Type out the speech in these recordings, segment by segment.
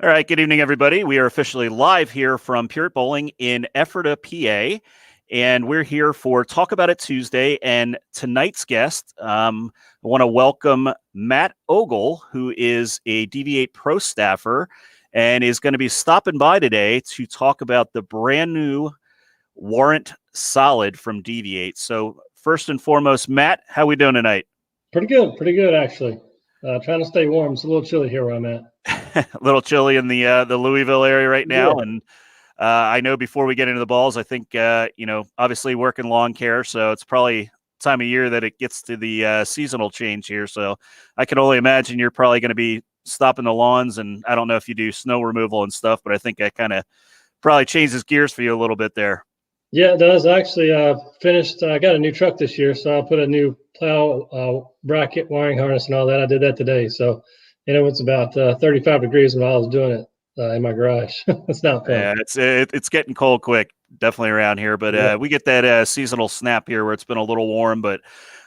All right, good evening, everybody. We are officially live here from Purett Bowling in Ephrata, PA, and we're here for Talk About It Tuesday. And tonight's guest, I want to welcome Matt Ogle, who is a DV8 Pro staffer and is going to be stopping by today to talk about the brand new Warrant Solid from DV8. So first and foremost, Matt, how we doing tonight? Pretty good, actually. Trying to stay warm. It's a little chilly here where I'm at. A little chilly in the Louisville area right now, yeah. And I know before we get into the balls, I think obviously working lawn care, so it's probably time of year that it gets to the seasonal change here. So I can only imagine you're probably going to be stopping the lawns, and I don't know if you do snow removal and stuff, but I think that kind of probably changes gears for you a little bit there. Yeah, it does. Actually, finished. I got a new truck this year, so I put a new plow bracket, wiring harness, and all that. I did that today. So, it's about 35 degrees while I was doing it in my garage. It's not fun. Yeah, it's getting cold quick, definitely around here. But yeah. We get that seasonal snap here where it's been a little warm, but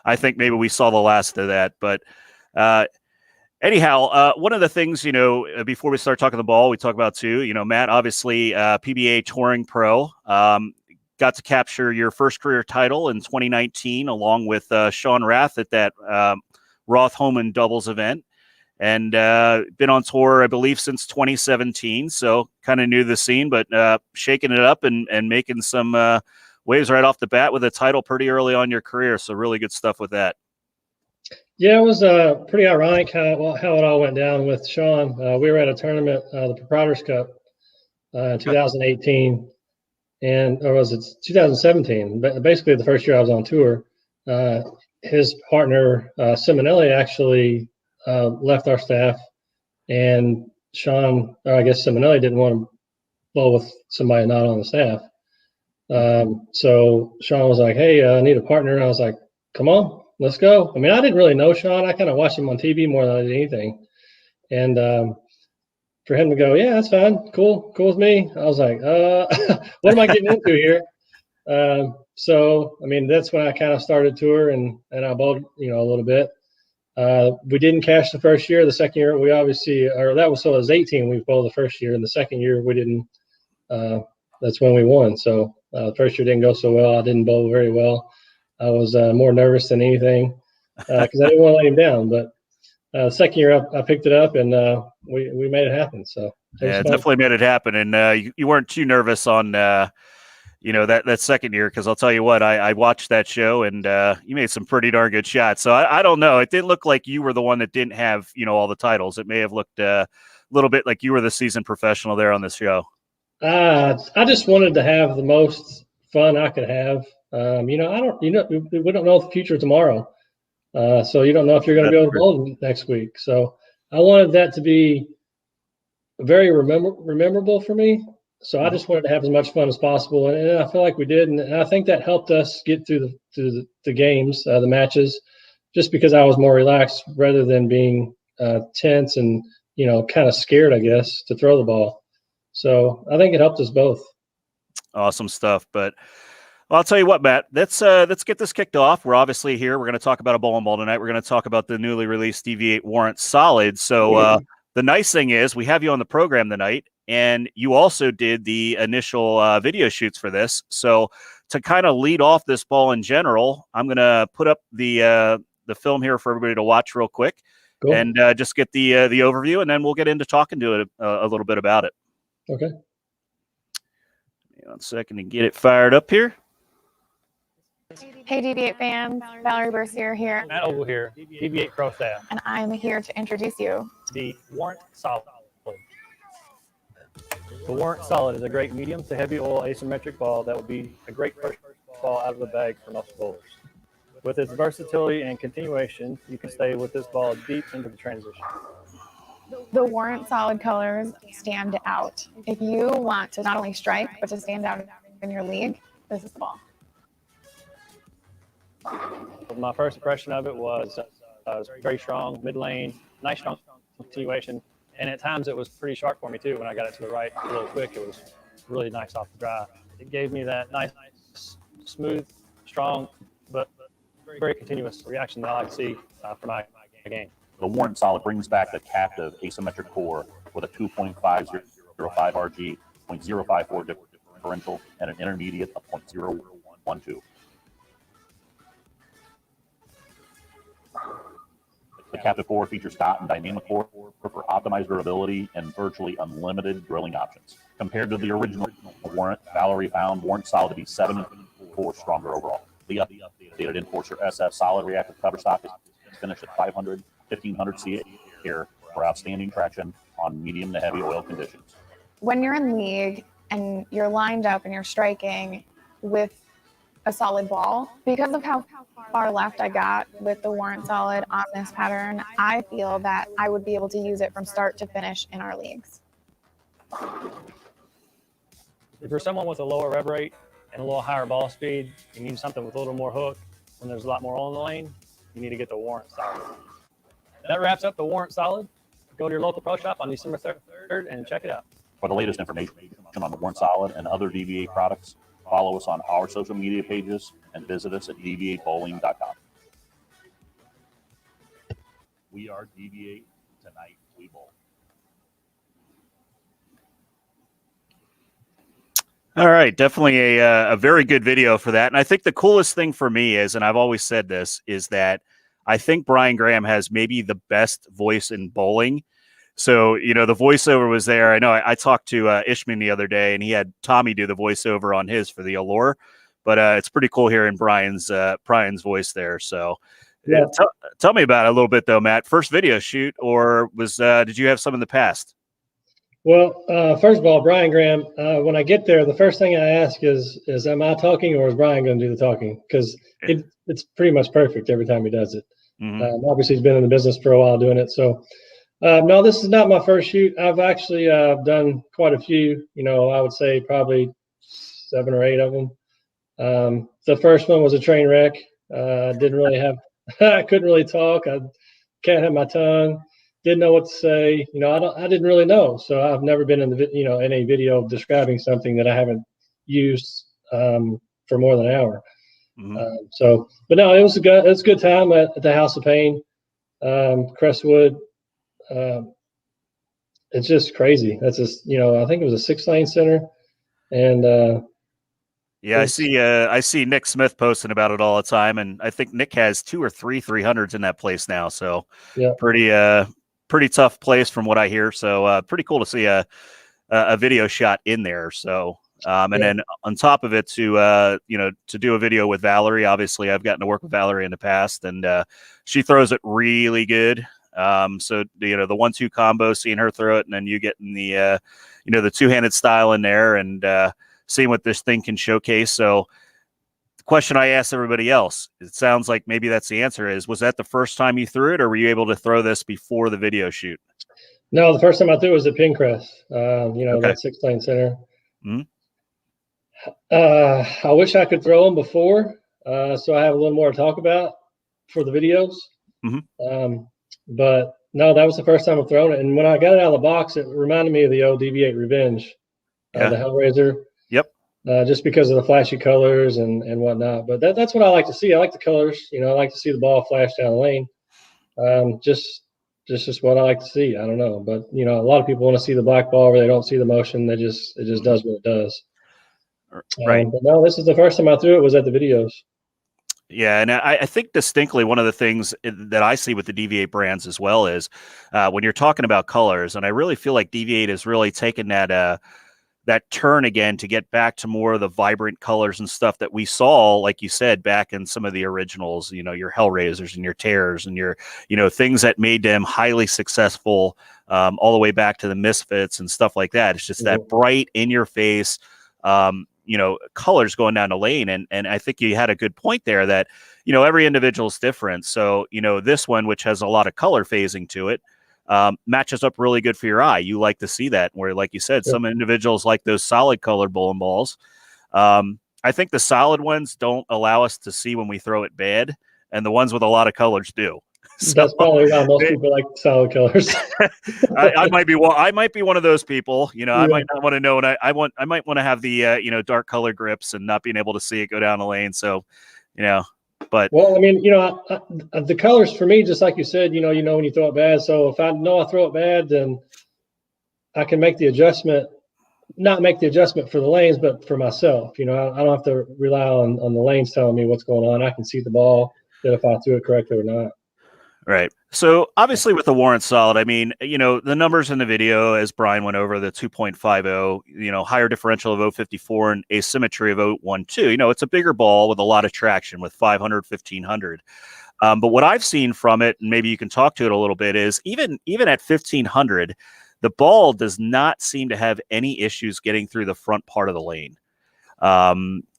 I think maybe we saw the last of that. But anyhow, one of the things, before we start talking the ball, we talk about too, Matt, obviously PBA Touring Pro. Got to capture your first career title in 2019, along with Sean Rath at that Roth-Homan doubles event, and been on tour, I believe, since 2017. So kind of knew the scene, but shaking it up and making some waves right off the bat with a title pretty early on in your career. So really good stuff with that. Yeah, it was pretty ironic how it all went down with Sean. We were at a tournament, the Proprietors Cup, in 2018. Or was it 2017? But basically, the first year I was on tour, his partner Simonelli actually left our staff, and Sean, or I guess Simonelli, didn't want to bowl with somebody not on the staff. So Sean was like, "Hey, I need a partner." And I was like, "Come on, let's go." I mean, I didn't really know Sean. I kind of watched him on TV more than I did anything, and for him to go, "Yeah, that's fine, cool with me." I was like, what am I getting into here? So, I mean, that's when I kind of started tour and I bowled, a little bit. We didn't cash the first year. The second year, we obviously, or that was, so it was 18. We bowled the first year, and the second year we didn't. That's when we won. So the first year didn't go so well. I didn't bowl very well. I was more nervous than anything because I didn't want to let him down. But second year, I picked it up and we made it happen. So yeah, definitely made it happen. And you weren't too nervous on that second year, because I'll tell you what, I watched that show and you made some pretty darn good shots. So I don't know. It didn't look like you were the one that didn't have all the titles. It may have looked a little bit like you were the seasoned professional there on this show. I just wanted to have the most fun I could have. We don't know the future tomorrow. So you don't know if you're going to be able to bowl next week. So I wanted that to be very memorable for me. So I just wanted to have as much fun as possible, and I feel like we did, and I think that helped us get through the games, the matches, just because I was more relaxed rather than being tense and kind of scared, I guess, to throw the ball. So I think it helped us both. Awesome stuff, but. Well, I'll tell you what, Matt, let's get this kicked off. We're obviously here. We're going to talk about a bowling ball tonight. We're going to talk about the newly released DV8 Warrant Solid. So the nice thing is we have you on the program tonight, and you also did the initial video shoots for this. So to kind of lead off this ball in general, I'm going to put up the film here for everybody to watch real quick. Cool. And just get the overview, and then we'll get into talking to it a little bit about it. Okay. 1 second to get it fired up here. Hey DV8 fans, Valerie Bercier here. Matt Ogle here, DV8 Pro staff. And I'm here to introduce you the Warrant Solid. The Warrant Solid is a great medium to heavy oil asymmetric ball that would be a great first ball out of the bag for most bowlers. With its versatility and continuation, you can stay with this ball deep into the transition. The Warrant Solid colors stand out. If you want to not only strike, but to stand out in your league, this is the ball. My first impression of it was very strong, mid lane, nice strong continuation, and at times it was pretty sharp for me too. When I got it to the right a little quick, it was really nice off the drive. It gave me that nice, smooth, strong, but very continuous reaction that I like to see for my game. The Warrant Solid brings back the captive asymmetric core with a 2.505 RG, 0.054 differential, and an intermediate of 0.012. The captive core features dot and dynamic core for optimized durability and virtually unlimited drilling options. Compared to the original Warrant, Valerie found Warrant Solid to be 7.4 stronger overall. The updated Enforcer SF Solid reactive cover stock is finished at 500, 1500 CA air for outstanding traction on medium to heavy oil conditions. When you're in league and you're lined up and you're striking with a solid ball, because of how far left I got with the Warrant Solid on this pattern, I feel that I would be able to use it from start to finish in our leagues. If you're someone with a lower rev rate and a little higher ball speed, you need something with a little more hook when there's a lot more on the lane, you need to get the Warrant Solid. That wraps up the Warrant Solid. Go to your local pro shop on December 3rd and check it out. For the latest information on the Warrant Solid and other DV8 products, follow us on our social media pages and visit us at dv8bowling.com. We are DV8. Tonight we bowl. All right, definitely a very good video for that. And I think the coolest thing for me is, and I've always said this, is that I think Brian Graham has maybe the best voice in bowling. So, you know, the voiceover was there. I know I talked to Ishman the other day, and he had Tommy do the voiceover on his for the Allure. But it's pretty cool hearing Brian's voice there. So, yeah. Tell me about it a little bit, though, Matt. First video shoot, or was did you have some in the past? Well, first of all, Brian Graham, when I get there, the first thing I ask is am I talking or is Brian going to do the talking? Because it's pretty much perfect every time he does it. Mm-hmm. Obviously, he's been in the business for a while doing it. So, no, this is not my first shoot. I've actually done quite a few, you know, I would say probably 7 or 8 of them. The first one was a train wreck. Didn't really have, I couldn't really talk. I can't have my tongue. Didn't know what to say. You know, I didn't really know. So I've never been in the, you know, in a video describing something that I haven't used for more than an hour. Mm-hmm. But no, it was a good time at the House of Pain, Crestwood. It's just crazy. That's just, you know, I think it was a 6-lane center, and yeah, I see Nick Smith posting about it all the time, and I think Nick has 2 or 3 300s in that place now. So yeah, pretty tough place from what I hear. So pretty cool to see a video shot in there. So and then on top of it, to you know, to do a video with Valerie. Obviously, I've gotten to work with Valerie in the past, and she throws it really good. So, you know, the 1-2 combo, seeing her throw it, and then you getting the, you know, the two-handed style in there, and seeing what this thing can showcase. So the question I asked everybody else, it sounds like maybe that's the answer, is, was that the first time you threw it, or were you able to throw this before the video shoot? No, the first time I threw it was at Pincrest, you know, that 6-lane center. Mm-hmm. I wish I could throw them before, so I have a little more to talk about for the videos. Mm-hmm. But no, that was the first time I've thrown it. And when I got it out of the box, it reminded me of the old DV8 Revenge, the Hellraiser. Yep. Just because of the flashy colors and whatnot. But that's what I like to see. I like the colors. You know, I like to see the ball flash down the lane. Just what I like to see. I don't know. But, you know, a lot of people want to see the black ball where they don't see the motion. It just does what it does. Right. But no, this is the first time I threw it was at the videos. Yeah, and I think distinctly one of the things that I see with the DV8 brands as well is when you're talking about colors, and I really feel like DV8 has really taken that turn again to get back to more of the vibrant colors and stuff that we saw, like you said, back in some of the originals, you know, your Hellraisers and your Terrors and your, you know, things that made them highly successful all the way back to the Misfits and stuff like that. It's just that bright, in your face, you know, colors going down the lane. And I think you had a good point there that, you know, every individual is different. So, you know, this one, which has a lot of color phasing to it, matches up really good for your eye. You like to see that, where, like you said, some individuals like those solid colored bowling balls. I think the solid ones don't allow us to see when we throw it bad, and the ones with a lot of colors do. So, that's probably why most people like solid colors. I might be one of those people. You know, I might not want to know, and I might want to have the you know, dark color grips and not being able to see it go down the lane. So, you know, But Well, I mean, the colors for me, just like you said, when you throw it bad. So if I know I throw it bad, then I can make the adjustment, not make the adjustment for the lanes, but for myself. I don't have to rely on the lanes telling me what's going on. I can see the ball, that if I threw it correctly or not. right. So obviously with the Warrant Solid, I mean, the numbers in the video, as Brian went over, the 2.50, higher differential of 054 and asymmetry of 012. It's a bigger ball with a lot of traction with 500, 1500. But what I've seen from it, and maybe you can talk to it a little bit, is even at 1500, the ball does not seem to have any issues getting through the front part of the lane.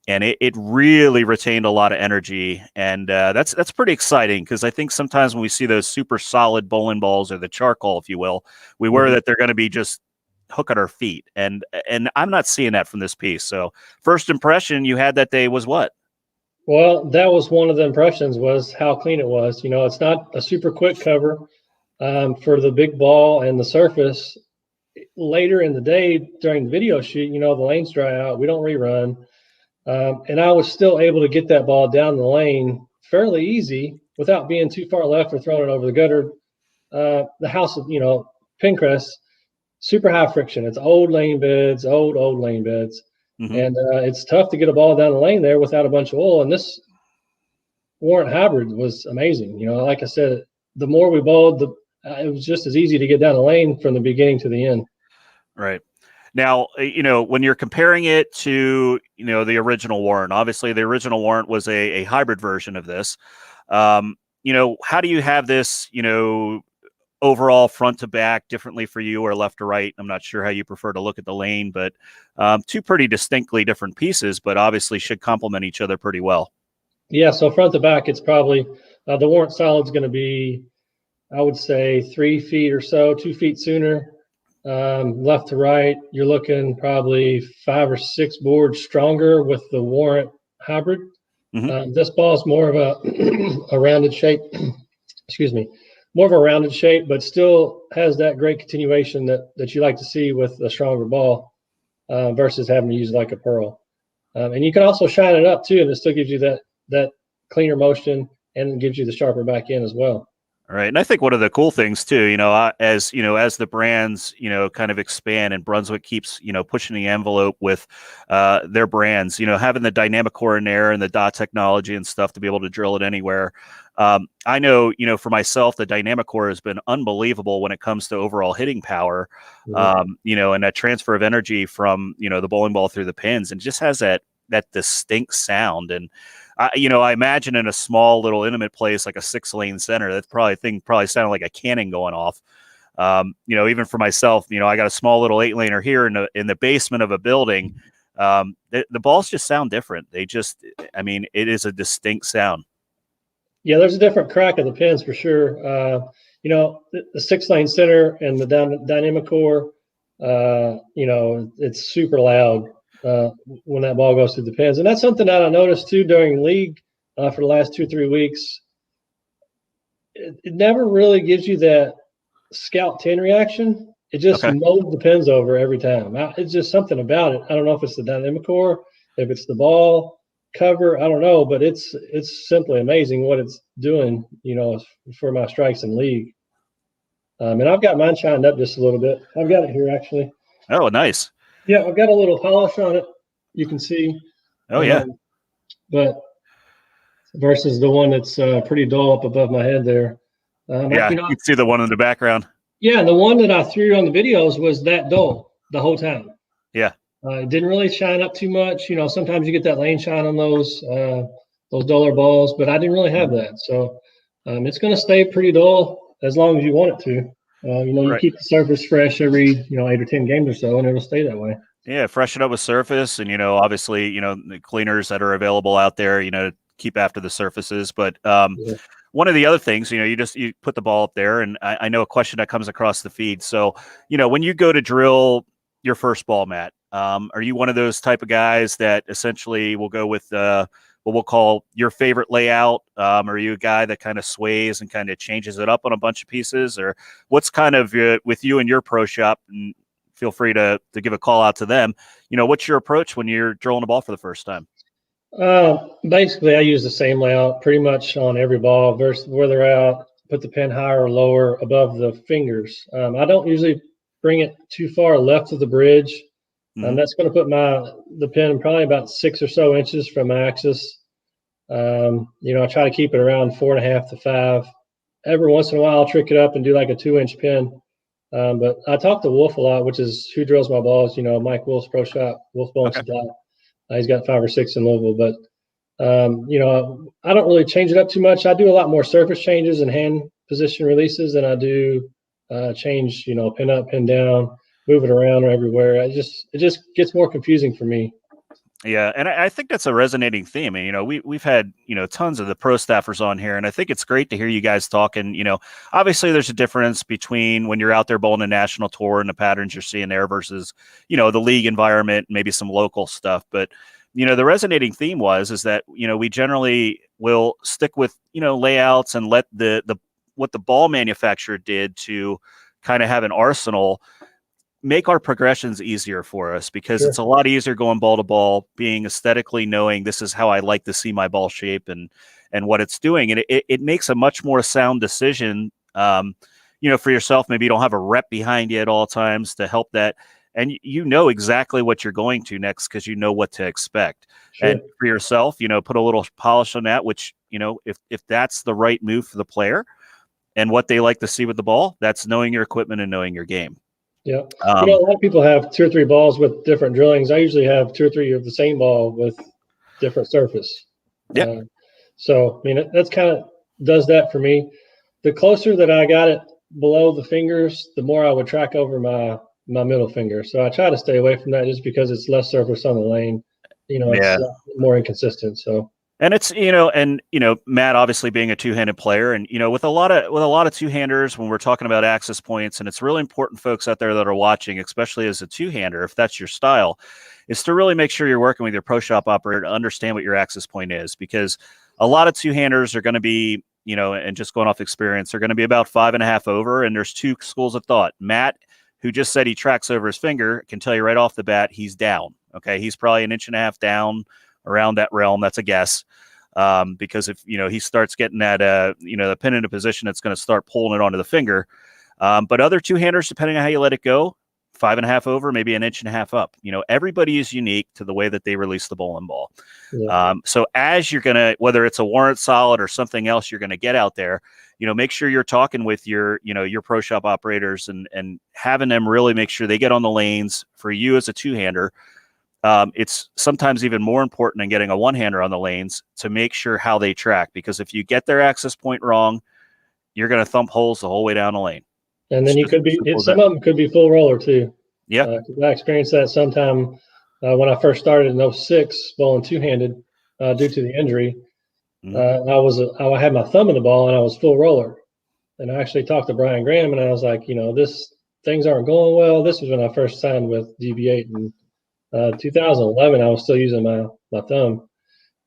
And it really retained a lot of energy, and that's pretty exciting, because I think sometimes when we see those super solid bowling balls, or the charcoal, if you will, we worry that they're going to be just hook at our feet, and I'm not seeing that from this piece. So first impression you had that day was what? Well, that was one of the impressions, was how clean it was. It's not a super quick cover for the big ball and the surface. Later in the day during the video shoot, the lanes dry out. We don't rerun. And I was still able to get that ball down the lane fairly easy without being too far left or throwing it over the gutter. The house, Pincrest, super high friction. It's old lane beds, old lane beds. Mm-hmm. And it's tough to get a ball down the lane there without a bunch of oil. And this Warrant Hybrid was amazing. Like I said, the more we bowled, it was just as easy to get down the lane from the beginning to the end. Right. Now, when you're comparing it to, the original Warrant, obviously the original Warrant was a hybrid version of this. How do you have this, overall front to back differently for you, or left to right? I'm not sure how you prefer to look at the lane, but two pretty distinctly different pieces, but obviously should complement each other pretty well. Yeah, so front to back, it's probably the Warrant Solid's going to be, I would say, 3 feet or so, 2 feet sooner. Left to right, you're looking probably 5 or 6 boards stronger with the Warrant Hybrid. Mm-hmm. This ball is more of a rounded shape. Excuse me, more of a rounded shape, but still has that great continuation that you like to see with a stronger ball versus having to use like a pearl. And you can also shine it up too, and it still gives you that cleaner motion, and it gives you the sharper back end as well. All right. And I think one of the cool things too, as the brands, kind of expand, and Brunswick keeps, pushing the envelope with their brands, having the dynamic core in there and the dot technology and stuff to be able to drill it anywhere. I know, for myself, the dynamic core has been unbelievable when it comes to overall hitting power, and that transfer of energy from, the bowling ball through the pins, and just has that distinct sound. And I imagine in a small little intimate place like a 6-lane center, that probably sounded like a cannon going off. Even for myself, I got a small little 8-laner here in the basement of a building. The balls just sound different. It is a distinct sound. Yeah, there's a different crack of the pins for sure. The 6-lane center and the dynamic core, it's super loud when that ball goes through the pins. And that's something that I noticed too during league for the last 2-3 weeks. It never really gives you that Scout 10 reaction. It just mows the pins over every time. It's just something about it. I don't know if it's the dynamic core, if it's the ball cover, I don't know, but it's simply amazing what it's doing, for my strikes in league. And I've got mine shined up just a little bit. I've got it here actually. Oh, nice. Yeah, I've got a little polish on it. You can see. Oh, yeah. But versus the one that's pretty dull up above my head there. You can see the one in the background. Yeah, the one that I threw on the videos was that dull the whole time. Yeah. It didn't really shine up too much. Sometimes you get that lane shine on those duller balls, but I didn't really have that. So it's going to stay pretty dull as long as you want it to. You keep the surface fresh every 8 or 10 games or so, and it'll stay that way. Yeah, freshen up with surface, and obviously the cleaners that are available out there, keep after the surfaces. But one of the other things, you put the ball up there, and I know a question that comes across the feed. So when you go to drill your first ball, Matt, are you one of those type of guys that essentially will go with what we'll call your favorite layout? Are you a guy that kind of sways and kind of changes it up on a bunch of pieces, or what's kind of with you and your pro shop? And feel free to give a call out to them. What's your approach when you're drilling a ball for the first time? Basically, I use the same layout pretty much on every ball versus where they're out. Put the pin higher or lower above the fingers. I don't usually bring it too far left of the bridge. That's going to put the pin probably about 6 or so inches from my axis. I try to keep it around 4.5 to 5. Every once in a while, I'll trick it up and do like a 2-inch pin. But I talk to Wolf a lot, which is who drills my balls. Mike Wolf's Pro Shop, Wolf Ball and Supply. He's got 5 or 6 in Louisville, but I don't really change it up too much. I do a lot more surface changes and hand position releases than I do change, pin up, pin down, move it around or everywhere. It just gets more confusing for me. Yeah, and I think that's a resonating theme. And, we've had, tons of the pro staffers on here, and I think it's great to hear you guys talking. Obviously there's a difference between when you're out there bowling a national tour and the patterns you're seeing there versus, the league environment, maybe some local stuff. But, the resonating theme is that, we generally will stick with, layouts and let what the ball manufacturer did to kind of have an arsenal make our progressions easier for us, because it's a lot easier going ball to ball, being aesthetically knowing this is how I like to see my ball shape and what it's doing. And it makes a much more sound decision, for yourself. Maybe you don't have a rep behind you at all times to help that. And exactly what you're going to next, because you know what to expect. And for yourself, put a little polish on that, which, if that's the right move for the player and what they like to see with the ball, that's knowing your equipment and knowing your game. Yeah. A lot of people have 2 or 3 balls with different drillings. I usually have 2 or 3 of the same ball with different surface. Yeah. So, that's kind of does that for me. The closer that I got it below the fingers, the more I would track over my middle finger. So I try to stay away from that just because it's less surface on the lane. It's more inconsistent. So. And it's, Matt obviously being a two-handed player, and, with a lot of two-handers, when we're talking about access points, and it's really important, folks out there that are watching, especially as a two-hander, if that's your style, is to really make sure you're working with your pro shop operator to understand what your access point is, because a lot of two-handers are going to be, and just going off experience, they're going to be about 5.5 over. And there's 2 schools of thought. Matt, who just said he tracks over his finger, can tell you right off the bat, he's down. Okay. He's probably 1.5 inches down, around that realm. That's a guess. Because if, he starts getting that, the pin in a position, it's going to start pulling it onto the finger. But other two-handers, depending on how you let it go, 5.5 over, maybe 1.5 inches up. Everybody is unique to the way that they release the bowling ball. Yeah. So as you're going to, whether it's a Warrant Solid or something else you're going to get out there, make sure you're talking with your pro shop operators and having them really make sure they get on the lanes for you as a two-hander. It's sometimes even more important than getting a one-hander on the lanes to make sure how they track, because if you get their access point wrong, you're going to thump holes the whole way down the lane. And then you could be, some of them could be full roller too. Yeah. I experienced that sometime when I first started in 06 bowling two-handed due to the injury. Mm-hmm. I had my thumb in the ball and I was full roller. And I actually talked to Brian Graham and I was like, things aren't going well. This was when I first signed with DB8 and 2011, I was still using my thumb.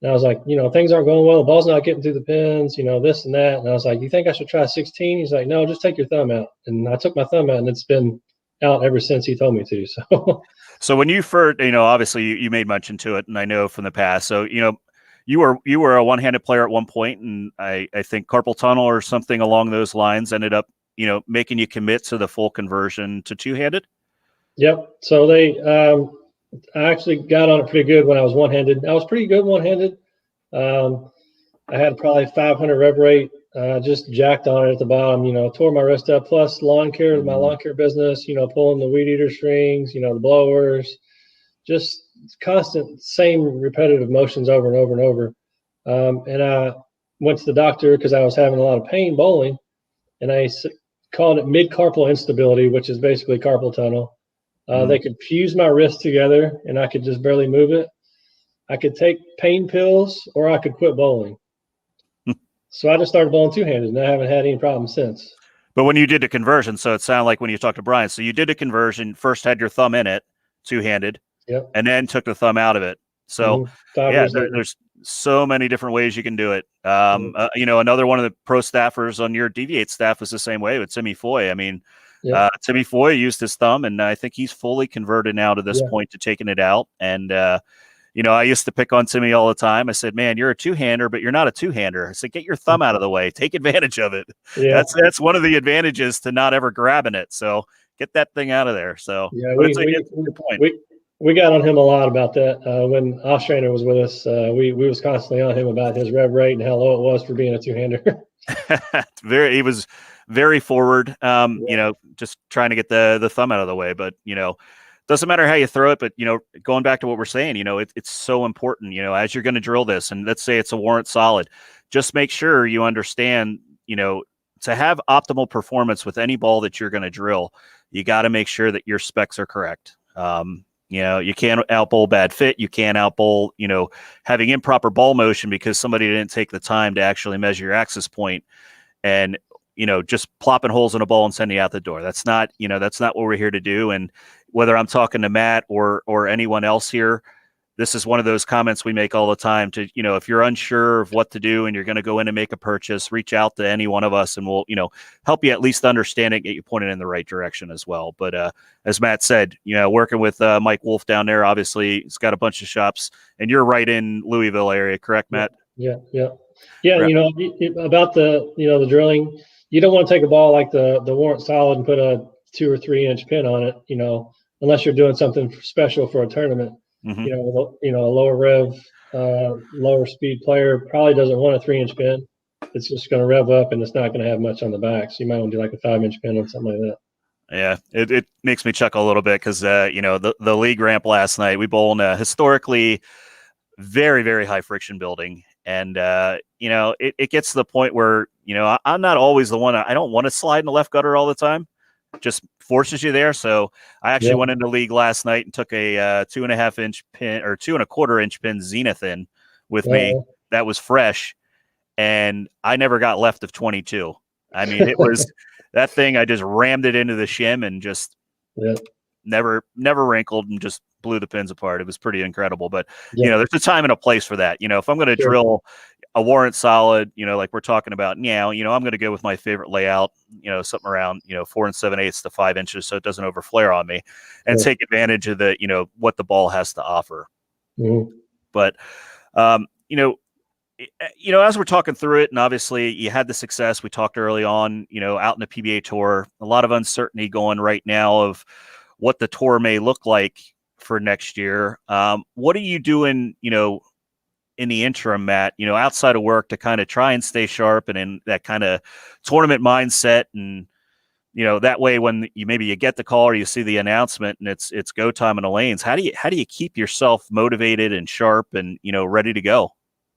And I was like, things aren't going well. The ball's not getting through the pins, this and that. And I was like, you think I should try 16? He's like, no, just take your thumb out. And I took my thumb out, and it's been out ever since he told me to. So when you first, obviously you made mention to it, and I know from the past. So, you were a one-handed player at one point, and I think carpal tunnel or something along those lines ended up, making you commit to the full conversion to two-handed. Yep. So I actually got on it pretty good when I was one-handed. I was pretty good one-handed. I had probably 500 rev rate. Just jacked on it at the bottom. Tore my wrist up. Plus lawn care, my lawn care business. Pulling the weed eater strings. The blowers. Just constant, same repetitive motions over and over and over. And I went to the doctor because I was having a lot of pain bowling, and I called it mid-carpal instability, which is basically carpal tunnel. They could fuse my wrists together and I could just barely move it. I could take pain pills or I could quit bowling. So I just started bowling two-handed and I haven't had any problems since. But when you did the conversion, so it sounded like when you talked to Brian, so you did a conversion, first had your thumb in it, two-handed, and then took the thumb out of it. So there's so many different ways you can do it. Another one of the pro staffers on your DV8 staff was the same way with Timmy Foy. I mean, Timmy Foy used his thumb, and I think he's fully converted now to this point to taking it out. And, I used to pick on Timmy all the time. I said, man, you're a two-hander, but you're not a two-hander. I said, get your thumb out of the way. Take advantage of it. Yeah. That's one of the advantages to not ever grabbing it. So get that thing out of there. So Yeah, but it's a good point. we got on him a lot about that when Ostrainer was with us. We was constantly on him about his rev rate and how low it was for being a two-hander. He was very forward, just trying to get the thumb out of the way. But, doesn't matter how you throw it. But, going back to what we're saying, it's so important, as you're going to drill this. And let's say it's a Warrant Solid, just make sure you understand, to have optimal performance with any ball that you're going to drill, you got to make sure that your specs are correct. You can't outbowl bad fit. You can't outbowl, having improper ball motion because somebody didn't take the time to actually measure your axis point and, just plopping holes in a ball and sending you out the door. That's not what we're here to do. And whether I'm talking to Matt or anyone else here, this is one of those comments we make all the time to, if you're unsure of what to do and you're going to go in and make a purchase, reach out to any one of us and we'll, help you at least understand it, get you pointed in the right direction as well. But as Matt said, working with Mike Wolf down there, obviously he's got a bunch of shops and you're right in Louisville area, correct, Matt? Yeah. Right. About the drilling, you don't want to take a ball like the Warrant Solid and put a 2 or 3 inch pin on it, unless you're doing something special for a tournament. Mm-hmm. A lower rev, lower speed player probably doesn't want a 3 inch pin. It's just going to rev up and it's not going to have much on the back. So you might want to do like a 5 inch pin or something like that. Yeah, it makes me chuckle a little bit because, the league ramp last night, we bowl in a historically very, very high friction building. And, it gets to the point where, I'm not always the one. I don't want to slide in the left gutter all the time. Just forces you there. So I actually went into league last night and took a 2.5 inch pin or 2.25 inch pin Zenith in with me. That was fresh. And I never got left of 22. I mean, it was that thing. I just rammed it into the shim and just never wrinkled and just blew the pins apart. It was pretty incredible. But, there's a time and a place for that. If I'm going to drill a Warrant Solid, like we're talking about now, I'm going to go with my favorite layout, something around, 4 7/8 to 5 inches. So it doesn't over flare on me and take advantage of the, what the ball has to offer. Mm-hmm. But, as we're talking through it, and obviously you had the success we talked early on, out in the PBA tour, a lot of uncertainty going right now of what the tour may look like for next year. What are you doing, in the interim, Matt, outside of work to kind of try and stay sharp and in that kind of tournament mindset? And, that way when you get the call or you see the announcement and it's go time in the lanes, how do you keep yourself motivated and sharp and, ready to go?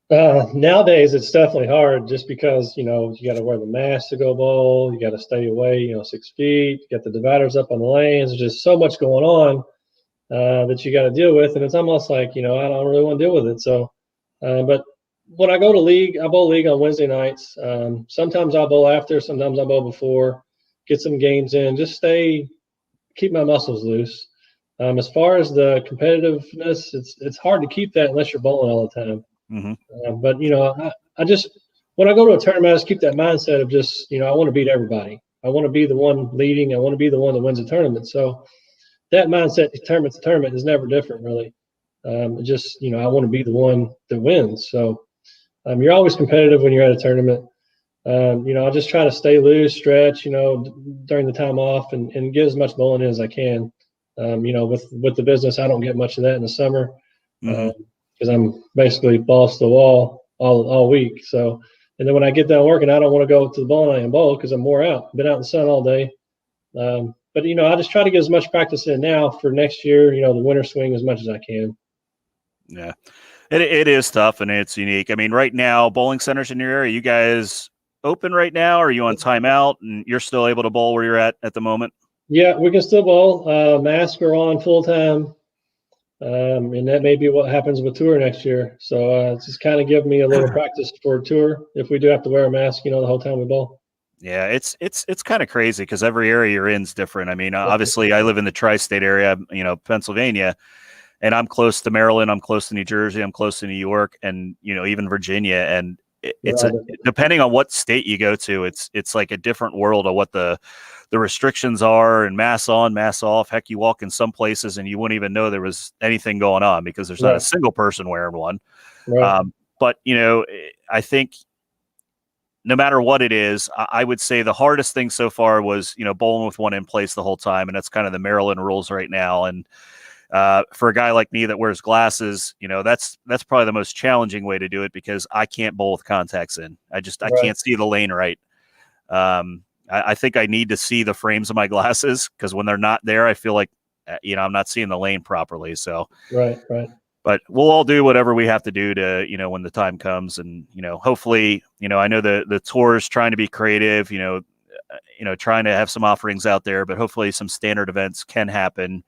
Nowadays it's definitely hard just because, you got to wear the mask to go bowl. You got to stay away, 6 feet, you got the dividers up on the lanes. There's just so much going on that you got to deal with. And it's almost like, I don't really want to deal with it. So, but when I go to league, I bowl league on Wednesday nights. Sometimes I'll bowl after, sometimes I'll bowl before, get some games in, just keep my muscles loose. As far as the competitiveness, it's hard to keep that unless you're bowling all the time. Mm-hmm. But I just, when I go to a tournament, I just keep that mindset of just, I want to beat everybody. I want to be the one leading. I want to be the one that wins a tournament. So that mindset, tournament to tournament, is never different, really. Just, I want to be the one that wins. So you're always competitive when you're at a tournament. I just try to stay loose, stretch, during the time off and get as much bowling in as I can. With the business, I don't get much of that in the summer because I'm basically balls to the wall all week. So, and then when I get done working, I don't want to go to the bowling alley and bowl because I'm wore out. Been out in the sun all day. But, I just try to get as much practice in now for next year, the winter swing as much as I can. Yeah, it is tough and it's unique. I mean, right now, bowling centers in your area, you guys open right now? Or are you on timeout and you're still able to bowl where you're at the moment? Yeah, we can still bowl. Masks are on full time. And that may be what happens with tour next year. So it's just kind of give me a little practice for tour if we do have to wear a mask, the whole time we bowl. Yeah, it's kind of crazy because every area you're in is different. I mean, obviously I live in the tri-state area, Pennsylvania, and I'm close to Maryland, I'm close to New Jersey, I'm close to New York, and even Virginia. And it's depending on what state you go to, it's like a different world of what the the restrictions are, and mask on, mask off. Heck, you walk in some places and you wouldn't even know there was anything going on because there's not a single person wearing one. Right. But, you know, I think no matter what it is, I would say the hardest thing so far was, you know, bowling with one in place the whole time. And that's kind of the Maryland rules right now. And for a guy like me that wears glasses, you know, that's probably the most challenging way to do it because I can't bowl with contacts in. I can't see the lane right. I think I need to see the frames of my glasses because when they're not there, I feel like, you know, I'm not seeing the lane properly. So, right. But we'll all do whatever we have to do to, you know, when the time comes. And, you know, hopefully, you know, I know the tour is trying to be creative, you know, trying to have some offerings out there, but hopefully some standard events can happen.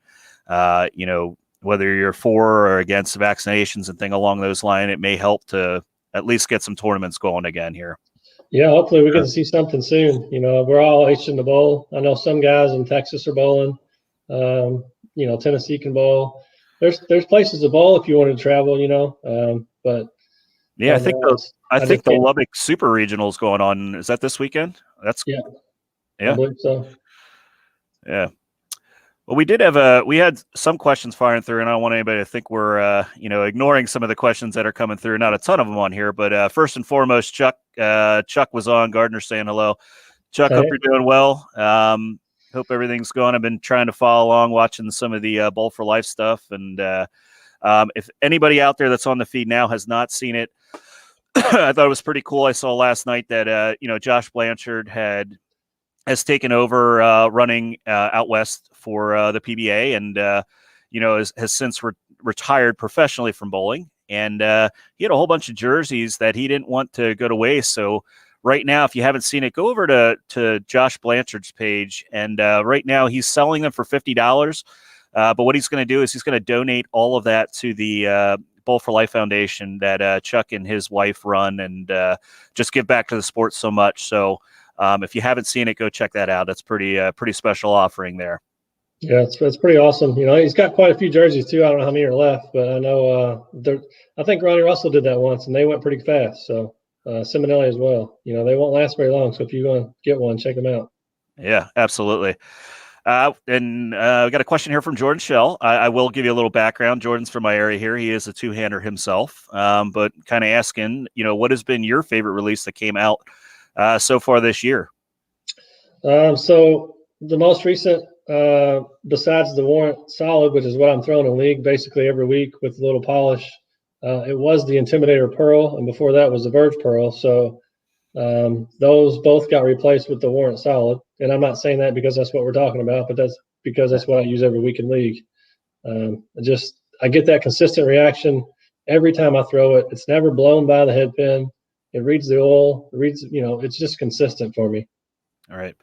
You know, whether you're for or against vaccinations and thing along those lines, it may help to at least get some tournaments going again here. Yeah, hopefully we get to see something soon. You know, we're all itching to bowl. I know some guys in Texas are bowling. You know, Tennessee can bowl. There's places to bowl if you want to travel, you know. But yeah, I think the Lubbock Super Regional is going on. Is that this weekend? Yeah. I believe so. Yeah. Well, we had some questions firing through, and I don't want anybody to think we're you know, ignoring some of the questions that are coming through. Not a ton of them on here, but first and foremost, Chuck was on. Gardner saying hello. Chuck, hope you're doing well. Hope everything's going. I've been trying to follow along, watching some of the Bowl for Life stuff. And if anybody out there that's on the feed now has not seen it, I thought it was pretty cool. I saw last night that, you know, Josh Blanchard has taken over running out west for the PBA and, you know, has since retired professionally from bowling. And he had a whole bunch of jerseys that he didn't want to go to waste. So right now, if you haven't seen it, go over to Josh Blanchard's page. And right now he's selling them for $50. But what he's going to do is he's going to donate all of that to the Bowl for Life Foundation that Chuck and his wife run and just give back to the sport so much. So if you haven't seen it, go check that out. That's pretty special offering there. Yeah, it's pretty awesome. You know, he's got quite a few jerseys too. I don't know how many are left, but I know I think Ronnie Russell did that once and they went pretty fast. So Seminelli as well. You know, they won't last very long. So if you want to get one, check them out. Yeah, absolutely. And we got a question here from Jordan Shell. I will give you a little background. Jordan's from my area here. He is a two-hander himself, but kind of asking, you know, what has been your favorite release that came out so far this year? So the most recent, besides the Warrant Solid, which is what I'm throwing in league basically every week with a little polish, it was the Intimidator Pearl, and before that was the Verge Pearl. So those both got replaced with the Warrant Solid. And I'm not saying that because that's what we're talking about, but that's because that's what I use every week in league. I get that consistent reaction every time I throw it. It's never blown by the head pin. It reads the oil. It reads, you know, it's just consistent for me. All right.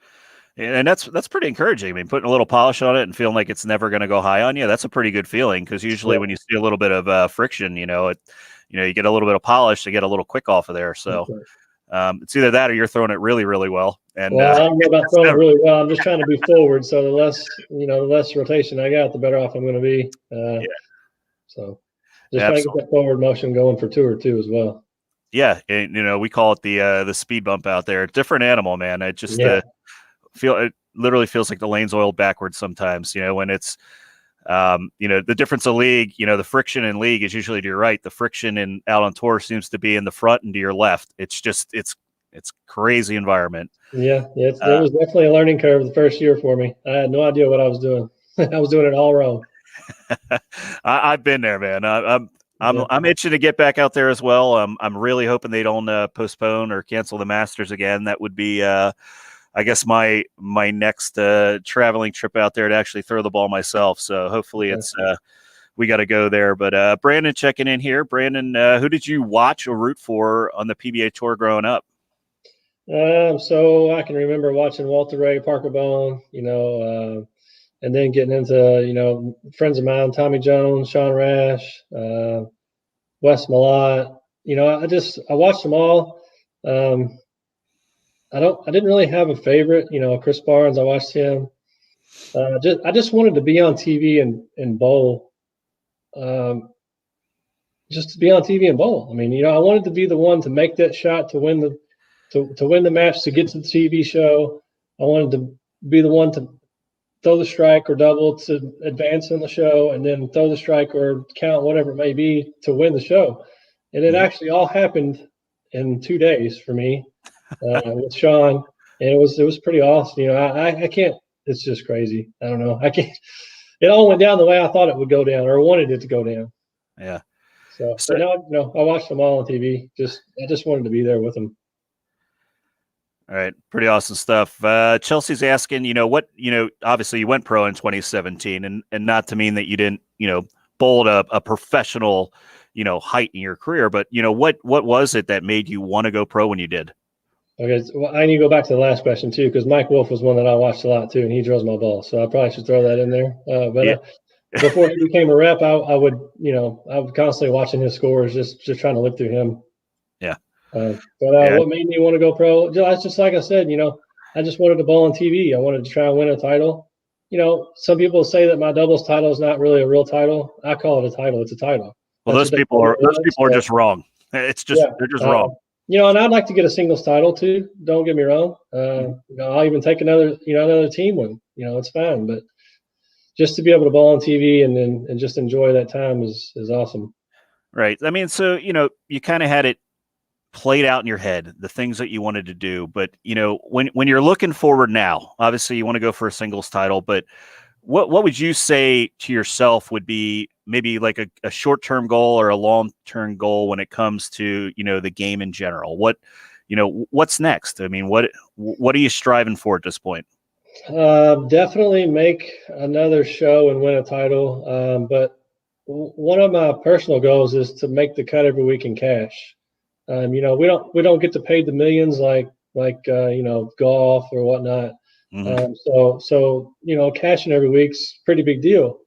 And that's pretty encouraging. I mean, putting a little polish on it and feeling like it's never going to go high on you, that's a pretty good feeling because usually when you see a little bit of friction, you know, you get a little bit of polish to get a little quick off of there. So it's either that or you're throwing it really, really well. And I don't know about throwing it really well. I'm just trying to be forward. So the less rotation I got, the better off I'm going to be. So just trying to get that forward motion going for tour too as well. Yeah. And, you know, we call it the speed bump out there. Different animal, man. It just it literally feels like the lane's oiled backwards sometimes, you know, when it's, you know, the difference of league, you know, the friction in league is usually to your right. The friction in out on tour seems to be in the front and to your left. It's just, it's crazy environment. Yeah. It was definitely a learning curve the first year for me. I had no idea what I was doing. I was doing it all wrong. I've been there, man. I'm itching to get back out there as well. I'm really hoping they don't postpone or cancel the Masters again. That would be, I guess my next traveling trip out there to actually throw the ball myself. So hopefully we got to go there. But Brandon checking in here. Brandon, who did you watch or root for on the PBA Tour growing up? So I can remember watching Walter Ray, Parker Bone, you know, and then getting into, you know, friends of mine, Tommy Jones, Sean Rash, Wes Malott. You know, I watched them all. I didn't really have a favorite, you know, Chris Barnes, I watched him. I just wanted to be on TV and bowl. Just to be on TV and bowl. I mean, you know, I wanted to be the one to make that shot to win the match, to get to the TV show. I wanted to be the one to throw the strike or double to advance in the show, and then throw the strike or count, whatever it may be, to win the show. And it actually all happened in 2 days for me with Sean, and it was pretty awesome. You know, I can't. It's just crazy. I don't know. I can't. It all went down the way I thought it would go down, or wanted it to go down. Yeah. So but now, you know, I watched them all on TV. I just wanted to be there with them. All right. Pretty awesome stuff. Chelsea's asking, you know, what, you know, obviously you went pro in 2017, and not to mean that you didn't, you know, bowl at a professional, you know, height in your career, but, you know, what was it that made you want to go pro when you did? Okay, well, I need to go back to the last question too, because Mike Wolf was one that I watched a lot too, and he drills my ball. So I probably should throw that in there. Before he became a rep, I would constantly watching his scores, just trying to live through him. Yeah. What made me want to go pro? Just like I said, you know, I just wanted to bowl on TV. I wanted to try and win a title. You know, some people say that my doubles title is not really a real title. I call it a title. It's a title. Well, those people are just wrong. It's just they're just wrong. You know, and I'd like to get a singles title too. Don't get me wrong. You know, I'll even take another team win. You know, it's fine. But just to be able to bowl on TV and just enjoy that time is awesome. Right. I mean, so, you know, you kind of had it played out in your head, the things that you wanted to do. But, you know, when you're looking forward now, obviously you want to go for a singles title, but what would you say to yourself would be maybe like a short-term goal or a long-term goal when it comes to, you know, the game in general? What's next? I mean, what are you striving for at this point? Definitely make another show and win a title. But one of my personal goals is to make the cut every week in cash. You know, we don't get to pay the millions like you know, golf or whatnot. Mm-hmm. So you know, cashing every week's a pretty big deal.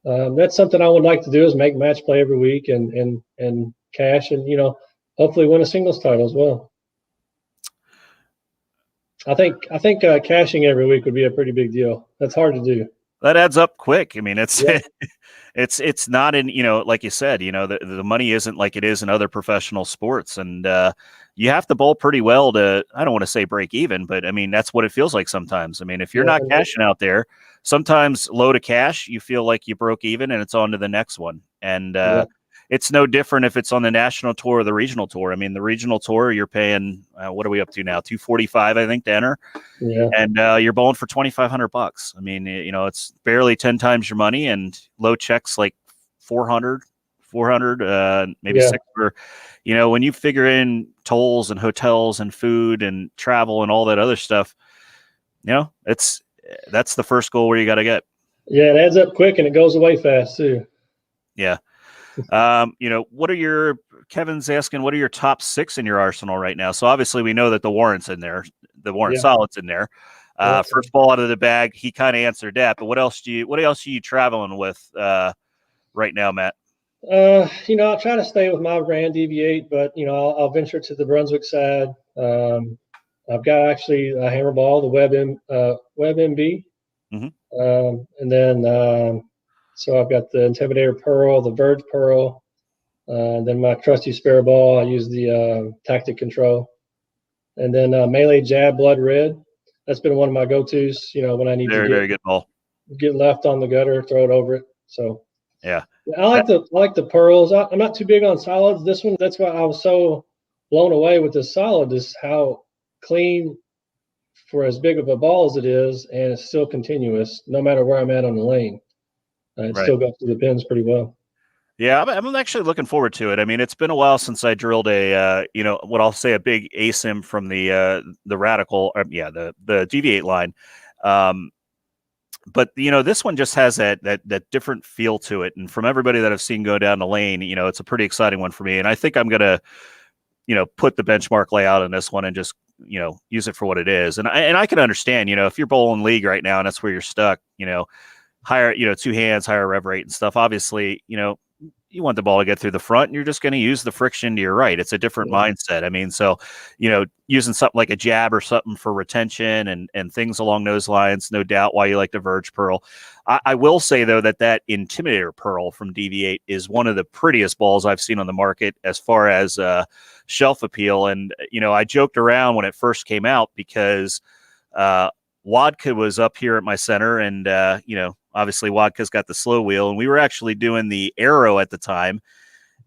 That's something I would like to do, is make match play every week and cash, and, you know, hopefully win a singles title as well. I think cashing every week would be a pretty big deal. That's hard to do. That adds up quick. I mean, it's not in, you know, like you said, you know, the money isn't like it is in other professional sports, and you have to bowl pretty well to, I don't want to say break even, but I mean, that's what it feels like sometimes. I mean, if you're not cashing out there, sometimes low to cash, you feel like you broke even and it's on to the next one. And it's no different if it's on the national tour or the regional tour. I mean, the regional tour, you're paying, what are we up to now? $245, I think, to enter. Yeah. And you're bowling for $2,500. I mean, you know, it's barely 10 times your money, and low checks like 400, maybe six for, you know, when you figure in tolls and hotels and food and travel and all that other stuff, you know, that's the first goal where you got to get. Yeah. It adds up quick and it goes away fast too. Yeah. You know, Kevin's asking, what are your top 6 in your arsenal right now? So obviously we know that the Warrant's in there, the Warrant Solid's in there. First ball out of the bag, he kind of answered that, but what else are you traveling with right now, Matt? You know, I'll try to stay with my brand DV8, but, you know, I'll venture to the Brunswick side. I've got actually a hammer ball, the Web MB. Mm-hmm. And then, so I've got the Intimidator Pearl, the Verge Pearl, then my trusty spare ball. I use the Tactic Control, and then Melee Jab Blood Red. That's been one of my go-tos. You know, when I need to very good ball, get left on the gutter, throw it over it. So yeah, I like the pearls. I'm not too big on solids. This one, that's why I was so blown away with this solid, is how clean for as big of a ball as it is, and it's still continuous no matter where I'm at on the lane. It still goes through the pins pretty well. Yeah, I'm actually looking forward to it. I mean, it's been a while since I drilled a, you know, what I'll say a big ASIM from the Radical, the DV8 line. But, you know, this one just has that different feel to it. And from everybody that I've seen go down the lane, you know, it's a pretty exciting one for me. And I think I'm going to, you know, put the benchmark layout in this one and just, you know, use it for what it is. And I can understand, you know, if you're bowling league right now and that's where you're stuck, you know, higher, you know, 2 hands, higher rev rate and stuff. Obviously, you know, you want the ball to get through the front, and you're just going to use the friction to your right. It's a different mindset. I mean, so, you know, using something like a jab or something for retention and things along those lines, no doubt why you like the Verge Pearl. I will say, though, that Intimidator Pearl from DV8 is one of the prettiest balls I've seen on the market as far as shelf appeal. And, you know, I joked around when it first came out because Wadka was up here at my center, and obviously Wadka's got the slow wheel, and we were actually doing the arrow at the time,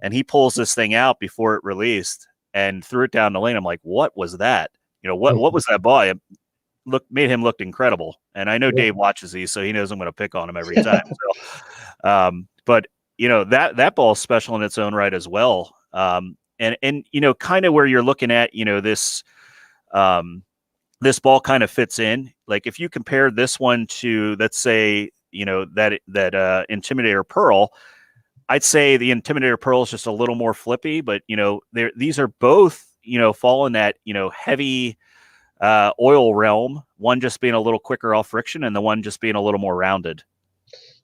and he pulls this thing out before it released and threw it down the lane. I'm like, what was that? What was that ball? It made him look incredible. And I know Dave watches these, so he knows I'm going to pick on him every time. But that ball is special in its own right as well. And kind of where you're looking at, this ball kind of fits in. Like if you compare this one to, let's say, that Intimidator Pearl, I'd say the Intimidator Pearl is just a little more flippy, but these are both fall in that heavy oil realm. One just being a little quicker off friction, and the one just being a little more rounded.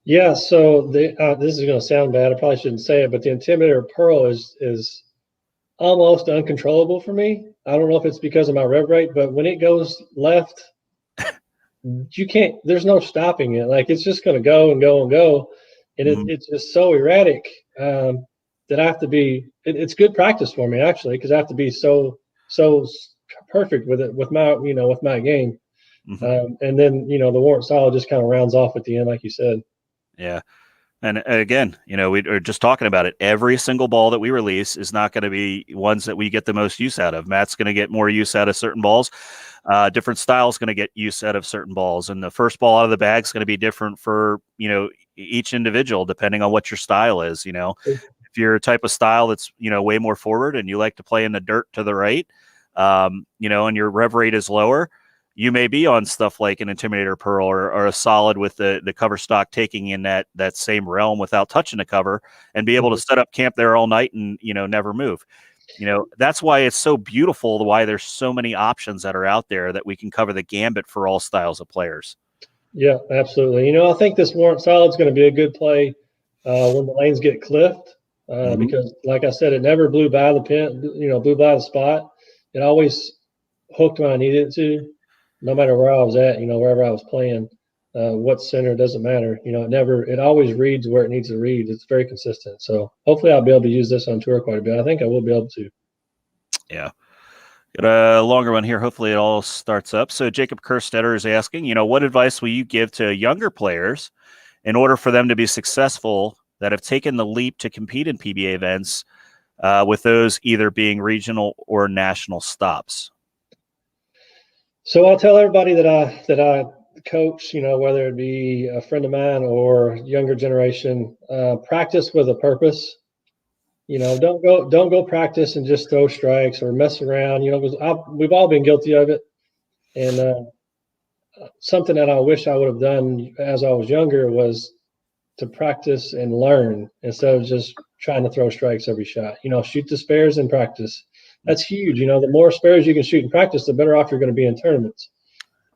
Yeah. So this is going to sound bad. I probably shouldn't say it, but the Intimidator Pearl is almost uncontrollable for me. I don't know if it's because of my rev rate, but when it goes left, you can't. There's no stopping it. Like it's just going to go and go and go. And it's just so erratic that I have to be. It's good practice for me actually, because I have to be so perfect with it with my game. And then the Warrant Solid just kind of rounds off at the end, like you said. Yeah, and again, we are just talking about it. Every single ball that we release is not going to be ones that we get the most use out of. Matt's going to get more use out of certain balls. Different styles going to get use out of certain balls, and the first ball out of the bag is going to be different for each individual depending on what your style is. If you're a type of style that's way more forward and you like to play in the dirt to the right, and your rev rate is lower, you may be on stuff like an Intimidator Pearl or a Solid with the cover stock taking in that same realm without touching the cover and be able to set up camp there all night and never move. That's why it's so beautiful, why there's so many options that are out there that we can cover the gambit for all styles of players. Yeah, absolutely. I think this Warrant Solid is going to be a good play when the lanes get cliffed because, like I said, it never blew by the pin, blew by the spot. It always hooked when I needed it to, no matter where I was at, wherever I was playing, what center, doesn't matter. It always reads where it needs to read. It's very consistent. So hopefully I'll be able to use this on tour quite a bit. I think I will be able to. Yeah. Got a longer one here. Hopefully it all starts up. So Jacob Kerstetter is asking, what advice will you give to younger players in order for them to be successful that have taken the leap to compete in PBA events with those either being regional or national stops? So I'll tell everybody that I coach, whether it be a friend of mine or younger generation, practice with a purpose. Don't go practice and just throw strikes or mess around. Because we've all been guilty of it. And something that I wish I would have done as I was younger was to practice and learn instead of just trying to throw strikes every shot. Shoot the spares in practice. That's huge. The more spares you can shoot in practice, the better off you're going to be in tournaments.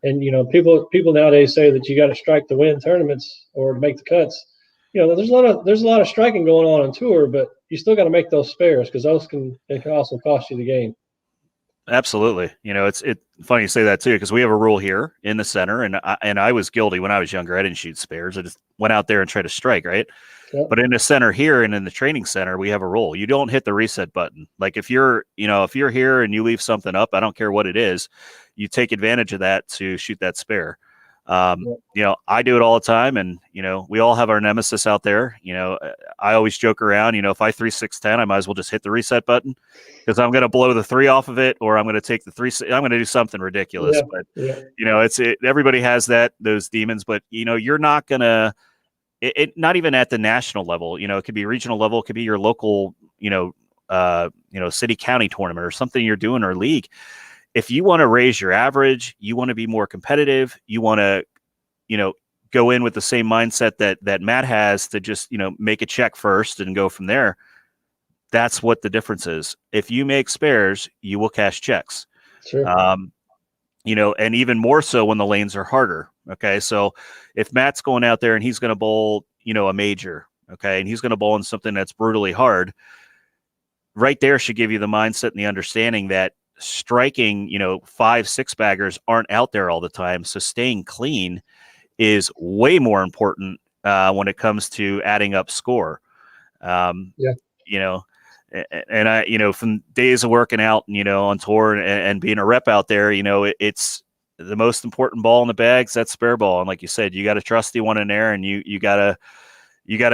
And people nowadays say that you got to strike to win tournaments or to make the cuts. There's a lot of striking going on tour, but you still got to make those spares because those can also cost you the game. Absolutely. It's funny you say that too, because we have a rule here in the center, and I was guilty when I was younger. I didn't shoot spares. I just went out there and tried to strike, right? Yep. But in the center here and in the training center, we have a rule. You don't hit the reset button. Like if you're here and you leave something up, I don't care what it is, you take advantage of that to shoot that spare. I do it all the time, and we all have our nemesis out there. I always joke around. If I 3-6-10, I might as well just hit the reset button because I'm going to blow the 3 off of it, or I'm going to take the 3. I'm going to do something ridiculous. But everybody has those demons. But you're not going to. Not even at the national level. It could be regional level. It could be your local. City county tournament or something you're doing or league. If you want to raise your average, you want to be more competitive, you want to, go in with the same mindset that Matt has to just, make a check first and go from there. That's what the difference is. If you make spares, you will cash checks. Sure. And even more so when the lanes are harder. Okay. So if Matt's going out there and he's going to bowl, a major, okay, and he's going to bowl in something that's brutally hard, right there should give you the mindset and the understanding that striking, 5-6 baggers aren't out there all the time. So staying clean is way more important when it comes to adding up score. And I, from days of working out, on tour and being a rep out there, it's the most important ball in the bag's that spare ball. And like you said, you got a trusty one in there, and you gotta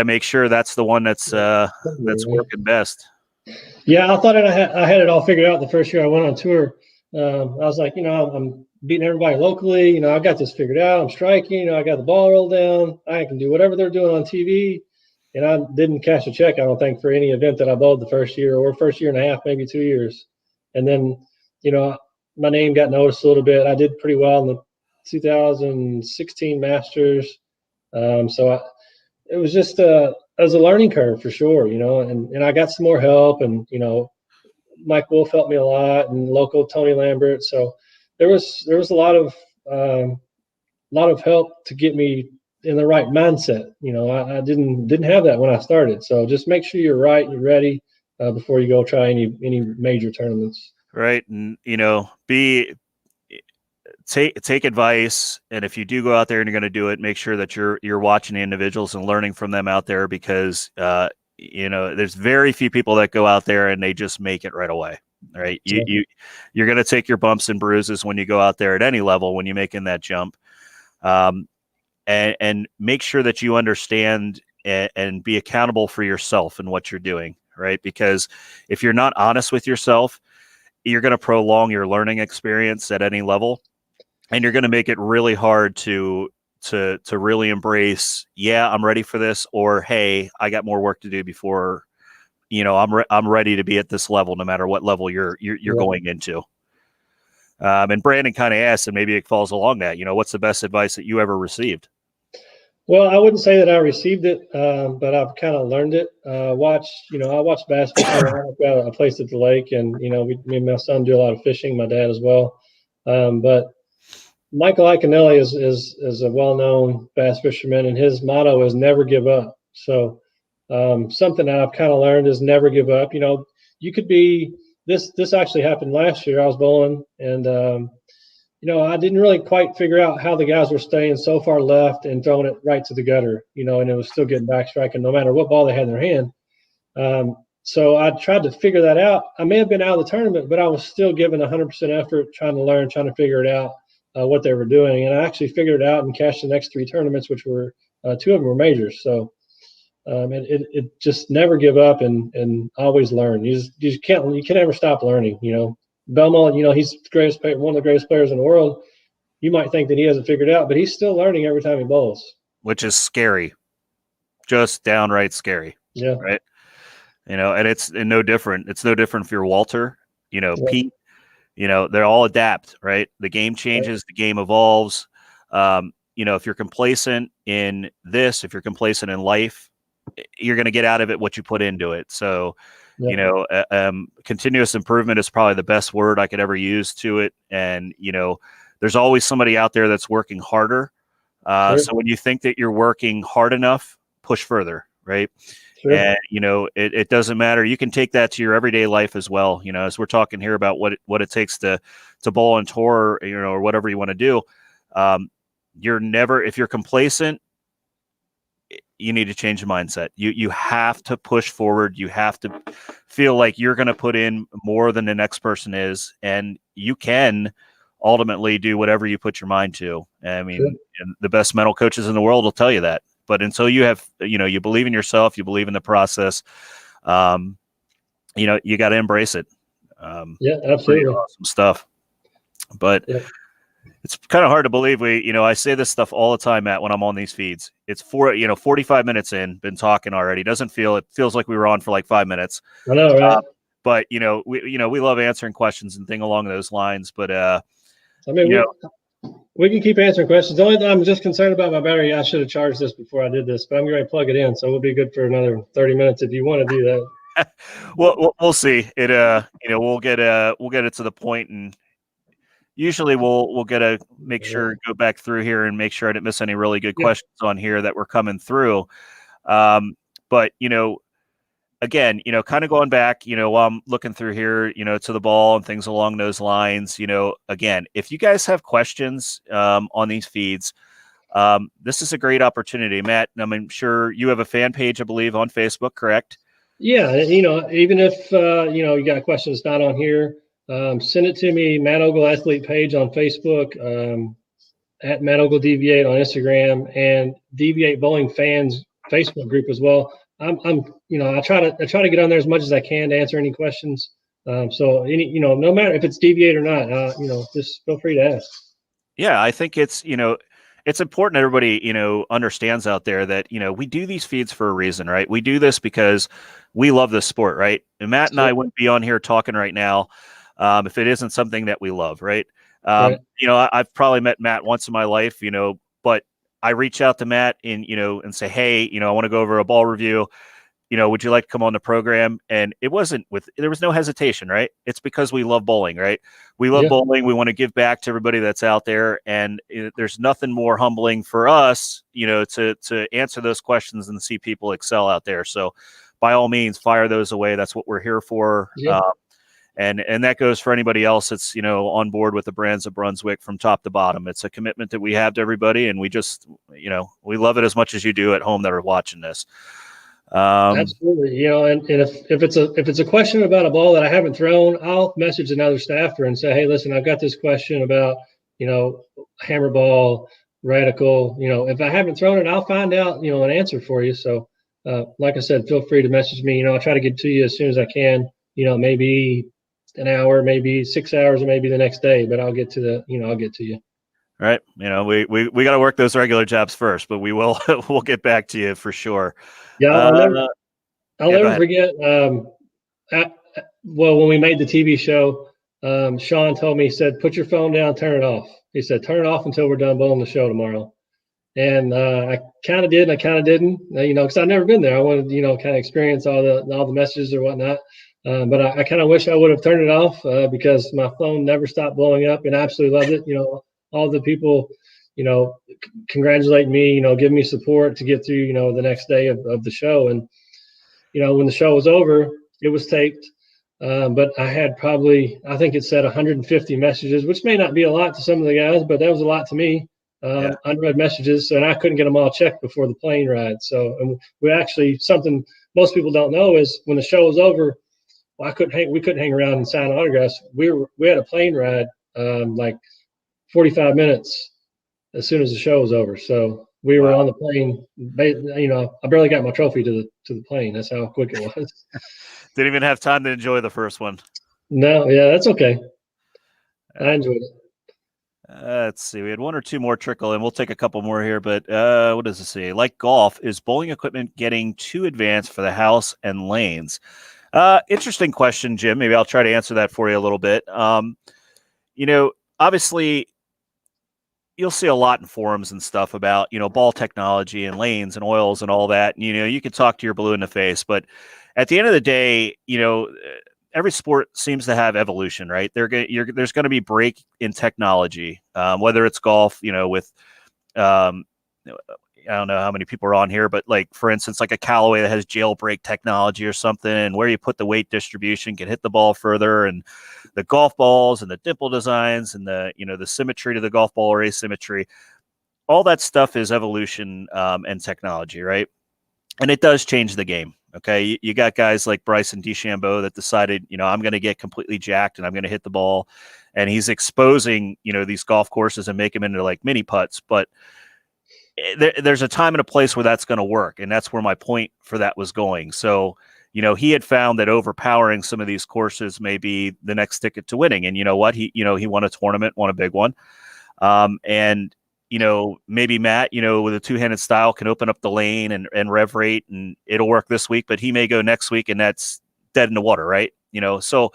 make sure that's the one that's working best. Yeah, I thought I had it all figured out the first year I went on tour. I was like, I'm beating everybody locally. I got this figured out. I'm striking. I got the ball rolled down. I can do whatever they're doing on TV. And I didn't cash a check, I don't think, for any event that I bowled the first year or first year and a half, maybe 2 years. And then, my name got noticed a little bit. I did pretty well in the 2016 Masters. It was just it was a learning curve for sure, and I got some more help, and Mike Wolf helped me a lot, and local Tony Lambert. So there was a lot of help to get me in the right mindset. I didn't have that when I started. So just make sure you're right, you're ready before you go try any major tournaments. Right, and take advice, and if you do go out there and you're going to do it, make sure that you're watching the individuals and learning from them out there, because there's very few people that go out there and they just make it right away. Right, you're going to take your bumps and bruises when you go out there at any level when you're making that jump. And make sure that you understand and be accountable for yourself and what you're doing, right? Because if you're not honest with yourself, you're going to prolong your learning experience at any level, and you're going to make it really hard to really embrace, I'm ready for this, or hey, I got more work to do before, I'm ready to be at this level, no matter what level you're going into. And Brandon kind of asked, and maybe it falls along that, what's the best advice that you ever received? Well, I wouldn't say that I received it, but I've kind of learned it. I watch bass fishing. I've got a place at the lake, and me and my son do a lot of fishing. My dad as well. But Michael Iaconelli is a well-known bass fisherman, and his motto is never give up. So something that I've kind of learned is never give up. You could be this actually happened last year. I was bowling, and I didn't really quite figure out how the guys were staying so far left and throwing it right to the gutter, and it was still getting back striking no matter what ball they had in their hand. So I tried to figure that out. I may have been out of the tournament, but I was still giving 100% effort, trying to learn, trying to figure it out, what they were doing. And I actually figured it out and cashed the next 3 tournaments, which were 2 of them were majors. So it just never give up and always learn. You can never stop learning, Belmont, he's one of the greatest players in the world. You might think that he hasn't figured it out, but he's still learning every time he bowls. Which is scary. Just downright scary. Yeah. Right. And it's no different. It's no different if you're Walter, Pete, they're all adapt, right? The game changes, the game evolves. If you're complacent in this, if you're complacent in life, you're going to get out of it what you put into it. So, continuous improvement is probably the best word I could ever use to it. And, there's always somebody out there that's working harder. Sure. So when you think that you're working hard enough, push further, right? Sure. And, it doesn't matter. You can take that to your everyday life as well. As we're talking here about what it takes to bowl and tour, or whatever you want to do. If you're complacent, you need to change the mindset. You have to push forward. You have to feel like you're going to put in more than the next person is, and you can ultimately do whatever you put your mind to. I mean, sure. The best mental coaches in the world will tell you that. But until you have, you believe in yourself, you believe in the process, you got to embrace it. Yeah, absolutely. Pretty awesome stuff. But it's kind of hard to believe I say this stuff all the time, Matt, when I'm on these feeds. It's 45 minutes in, been talking already. It feels like we were on for like 5 minutes. I know, right? But we love answering questions and things along those lines. But we can keep answering questions. The only thing I'm just concerned about my battery. I should have charged this before I did this, but I'm going to plug it in, so we'll be good for another 30 minutes if you want to do that. Well, we'll see. It we'll get it to the point, and usually we'll make sure go back through here and make sure I didn't miss any really good questions on here that were coming through. But again, kind of going back, while I'm looking through here, to the ball and things along those lines, again, if you guys have questions on these feeds, this is a great opportunity, Matt. I'm sure you have a fan page, I believe, on Facebook, correct? Yeah. Even if, you got a question that's not on here, send it to me, Matt Ogle Athlete page on Facebook, at Matt Ogle DV8 on Instagram, and DV8 Bowling Fans Facebook group as well. I try to get on there as much as I can to answer any questions. So no matter if it's DV8 or not, just feel free to ask. Yeah, I think it's important everybody understands out there that we do these feeds for a reason, right? We do this because we love this sport, right? And Matt and I wouldn't be on here talking right now if it isn't something that we love, right? Right. I've probably met Matt once in my life, but I reach out to Matt and say, hey, I want to go over a ball review. Would you like to come on the program? And there was no hesitation, right? It's because we love bowling, right? We love bowling. We want to give back to everybody that's out there. And there's nothing more humbling for us, to answer those questions and see people excel out there. So by all means, fire those away. That's what we're here for. Yeah. And that goes for anybody else that's, on board with the Brands of Brunswick from top to bottom. It's a commitment that we have to everybody. And we just, we love it as much as you do at home that are watching this. Absolutely. And if it's a question about a ball that I haven't thrown, I'll message another staffer and say, hey, listen, I've got this question about, hammer ball, reticle. If I haven't thrown it, I'll find out, an answer for you. So, like I said, feel free to message me. I'll try to get to you as soon as I can. Maybe an hour, maybe 6 hours, or maybe the next day. But I'll get to you. All right. We got to work those regular jobs first, but we'll get back to you for sure. Yeah, I'll never forget. When we made the TV show, Sean told me, he said, put your phone down, turn it off. He said, turn it off until we're done bowling the show tomorrow. And I kind of did, and I kind of didn't, because I've never been there. I wanted, kind of experience all the messages or whatnot. But I kind of wish I would have turned it off because my phone never stopped blowing up, and I absolutely loved it. All the people, congratulate me, give me support to get through, the next day of the show. And, when the show was over, it was taped. But I had I think it said 150 messages, which may not be a lot to some of the guys, but that was a lot to me. Unread messages, and I couldn't get them all checked before the plane ride. So, and we actually, something most people don't know is when the show was over, we couldn't hang around and sign autographs. We had a plane ride, like 45 minutes as soon as the show was over. So we were on the plane. I barely got my trophy to the plane. That's how quick it was. Didn't even have time to enjoy the first one. No, yeah, that's okay. I enjoyed it. Let's see. We had one or two more trickle, and we'll take a couple more here. But what does it say? Like golf, is bowling equipment getting too advanced for the house and lanes? Interesting question, Jim. Maybe I'll try to answer that for you a little bit. Obviously, you'll see a lot in forums and stuff about, ball technology and lanes and oils and all that. And, you can talk to your blue in the face, but at the end of the day, every sport seems to have evolution, right? There's going to be break in technology, whether it's golf, with, I don't know how many people are on here, but like, for instance, like a Callaway that has jailbreak technology or something, and where you put the weight distribution can hit the ball further, and the golf balls and the dimple designs and the symmetry to the golf ball or asymmetry, all that stuff is evolution and technology, right? And it does change the game. Okay. You got guys like Bryson DeChambeau that decided, I'm going to get completely jacked and I'm going to hit the ball, and he's exposing, these golf courses and make them into like mini putts. But there's a time and a place where that's going to work. And that's where my point for that was going. So, he had found that overpowering some of these courses may be the next ticket to winning. And you know what? He won a tournament, won a big one. And, maybe Matt, with a two-handed style can open up the lane and rev rate, and it'll work this week, but he may go next week and that's dead in the water. Right. So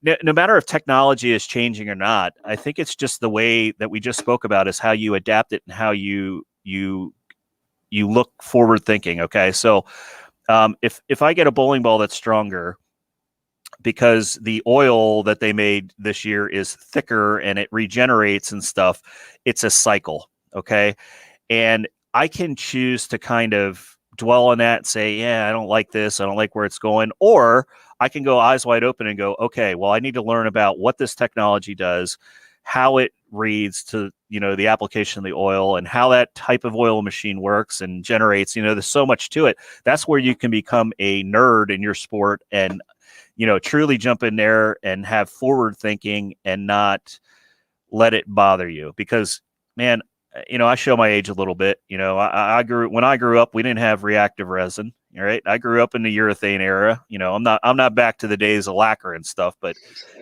no matter if technology is changing or not, I think it's just the way that we just spoke about is how you adapt it and how you look forward thinking. Okay. So, if I get a bowling ball that's stronger because the oil that they made this year is thicker and it regenerates and stuff, it's a cycle. Okay. And I can choose to kind of dwell on that and say, yeah, I don't like this. I don't like where it's going. Or I can go eyes wide open and go, okay, well, I need to learn about what this technology does, how it reads to, the application of the oil and how that type of oil machine works and generates, there's so much to it. That's where you can become a nerd in your sport and, truly jump in there and have forward thinking and not let it bother you. Because, man, I show my age a little bit. When I grew up, we didn't have reactive resin. All right. I grew up in the urethane era. I'm not back to the days of lacquer and stuff, but,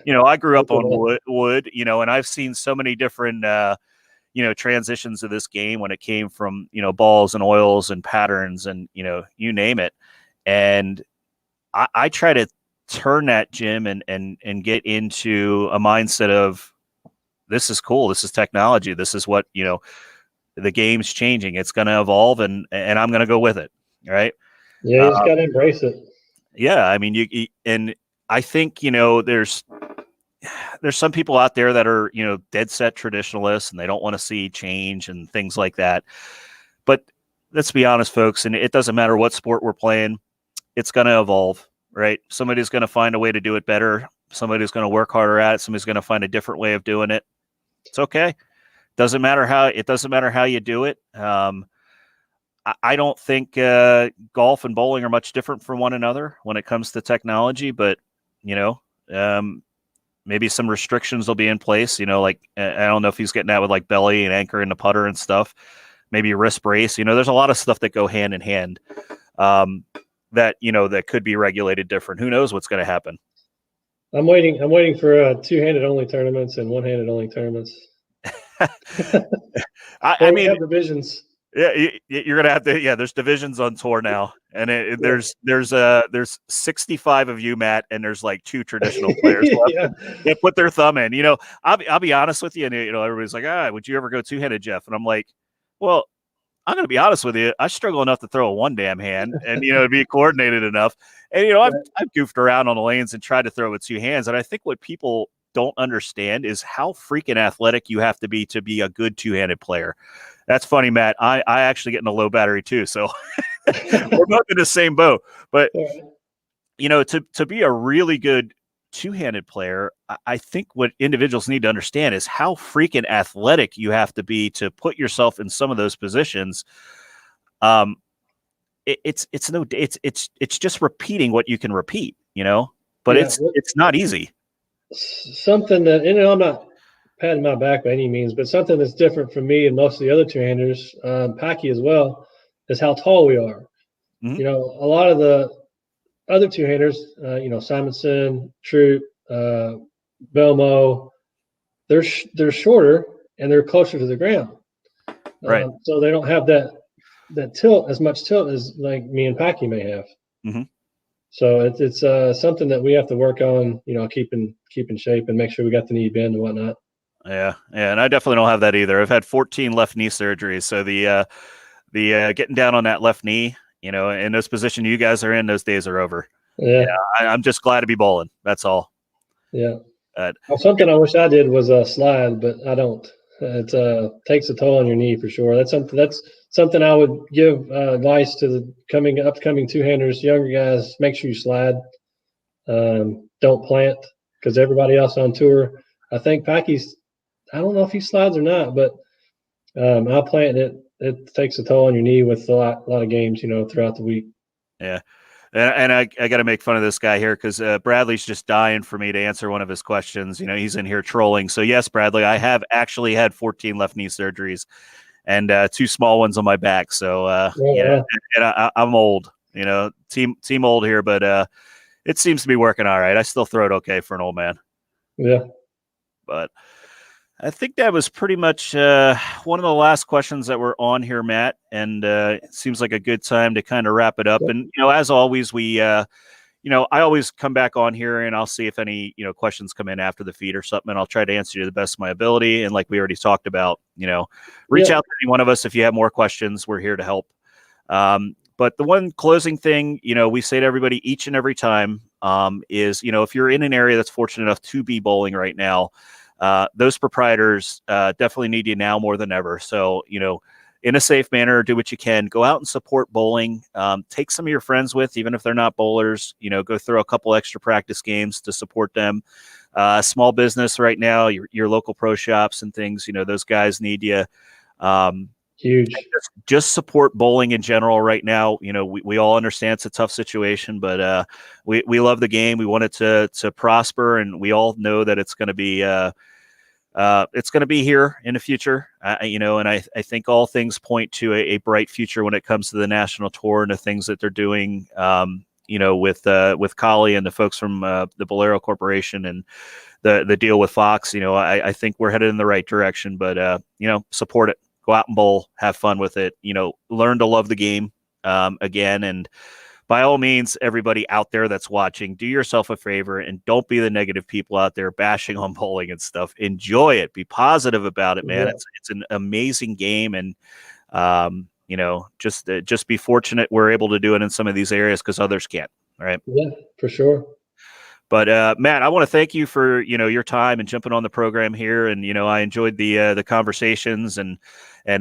I grew up on wood, and I've seen so many different, transitions of this game when it came from, balls and oils and patterns and, you name it. And I try to turn that, Jim, and get into a mindset of, this is cool. This is technology. This is what, the game's changing. It's going to evolve and I'm going to go with it. Right. Yeah. You just got to embrace it. Yeah. I mean, and I think, there's some people out there that are, dead set traditionalists and they don't want to see change and things like that. But let's be honest, folks, and it doesn't matter what sport we're playing. It's going to evolve, right? Somebody's going to find a way to do it better. Somebody's going to work harder at it. Somebody's going to find a different way of doing it. It's okay. Doesn't matter how you do it. I don't think golf and bowling are much different from one another when it comes to technology, but maybe some restrictions will be in place. Like I don't know if he's getting that with like belly and anchor and the putter and stuff. Maybe a wrist brace. There's a lot of stuff that go hand in hand. That could be regulated different. Who knows what's going to happen? I'm waiting for two-handed only tournaments and one-handed only tournaments. I mean, have divisions. Yeah, you're gonna have to. Yeah, there's divisions on tour now, and there's 65 of you, Matt, and there's like 2 traditional players left. They put their thumb in. I'll be honest with you, and everybody's like, would you ever go two-handed, Jeff? And I'm like, well, I'm going to be honest with you. I struggle enough to throw a one damn hand and, be coordinated enough. And, I've goofed around on the lanes and tried to throw with 2 hands. And I think what people don't understand is how freaking athletic you have to be a good two-handed player. That's funny, Matt. I actually get in a low battery too. So we're both in the same boat. But, to be a really good two-handed player, I think what individuals need to understand is how freaking athletic you have to be to put yourself in some of those positions. It's just repeating what you can repeat, but it's not easy. Something that, I'm not patting my back by any means, but something that's different from me and most of the other two-handers, Packy as well, is how tall we are. Mm-hmm. A lot of the other two-handers, Simonson, Troop, Belmo, they're shorter and they're closer to the ground. Right. So they don't have that tilt, as much tilt as like me and Packy may have. Mm-hmm. So it's something that we have to work on, keep in shape and make sure we got the knee bend and whatnot. Yeah, and I definitely don't have that either. I've had 14 left knee surgeries, so the getting down on that left knee, in those positions you guys are in, those days are over. Yeah, I'm just glad to be bowling. That's all. Yeah. Something I wish I did was a slide, but I don't. It takes a toll on your knee for sure. That's something I would give advice to the upcoming two-handers, younger guys. Make sure you slide. Don't plant, because everybody else on tour, I think Packy's, I don't know if he slides or not, but I plant it. It takes a toll on your knee with a lot of games, throughout the week. Yeah. And I got to make fun of this guy here because Bradley's just dying for me to answer one of his questions. He's in here trolling. So yes, Bradley, I have actually had 14 left knee surgeries and 2 small ones on my back. So and I'm old, team old here, but it seems to be working all right. I still throw it okay for an old man. Yeah. But I think that was pretty much one of the last questions that were on here, Matt. And it seems like a good time to kind of wrap it up. And, as always, we, I always come back on here and I'll see if any, questions come in after the feed or something. And I'll try to answer to the best of my ability. And like we already talked about, reach out to any one of us if you have more questions. We're here to help. But the one closing thing, we say to everybody each and every time is, if you're in an area that's fortunate enough to be bowling right now, those proprietors definitely need you now more than ever. So, in a safe manner, do what you can. Go out and support bowling. Take some of your friends with, even if they're not bowlers. Go throw a couple extra practice games to support them. Small business right now, your local pro shops and things. Those guys need you. Huge. Just support bowling in general right now. You know, we all understand it's a tough situation, but we love the game. We want it to prosper, and we all know that it's going to be here in the future. You know, and I think all things point to a bright future when it comes to the national tour and the things that they're doing. You know, with Collie and the folks from the Bolero Corporation and the deal with Fox. You know, I think we're headed in the right direction. But you know, support it. Go out and bowl, have fun with it, you know, learn to love the game again. And by all means, everybody out there that's watching, do yourself a favor and don't be the negative people out there bashing on bowling and stuff. Enjoy it. Be positive about it, man. Yeah. It's an amazing game. And, you know, just be fortunate we're able to do it in some of these areas because others can't. Right. Yeah, for sure. But Matt, I want to thank you for, you know, your time and jumping on the program here. And, you know, I enjoyed the conversations and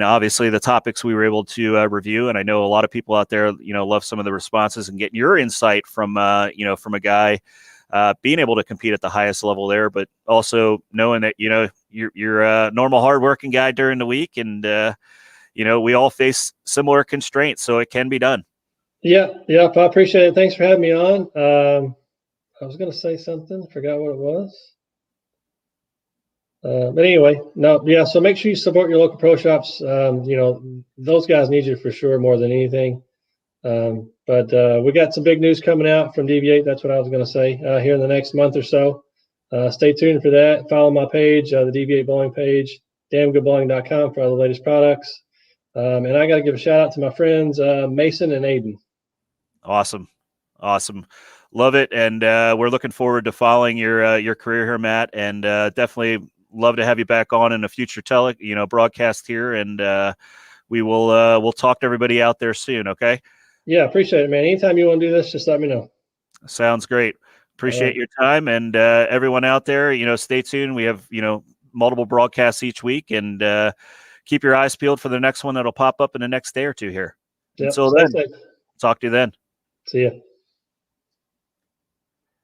obviously the topics we were able to review. And I know a lot of people out there, you know, love some of the responses and getting your insight from, you know, from a guy being able to compete at the highest level there, but also knowing that, you know, you're a normal, hardworking guy during the week. And, you know, we all face similar constraints, so it can be done. Yeah. I appreciate it. Thanks for having me on. I was going to say something, forgot what it was. But anyway, no, yeah. So make sure you support your local pro shops. You know, those guys need you for sure more than anything. But we got some big news coming out from DV8. That's what I was going to say here in the next month or so. Stay tuned for that. Follow my page, the DV8 Bowling page, damngoodbowling.com for all the latest products. And I got to give a shout out to my friends, Mason and Aiden. Awesome. Love it. And we're looking forward to following your career here, Matt, and definitely love to have you back on in a future broadcast here. And we'll talk to everybody out there soon. Okay. Yeah. Appreciate it, man. Anytime you want to do this, just let me know. Sounds great. Appreciate your time. And everyone out there, you know, stay tuned. We have, you know, multiple broadcasts each week, and keep your eyes peeled for the next one that'll pop up in the next day or two here. Yep. Until then, talk to you then. See ya.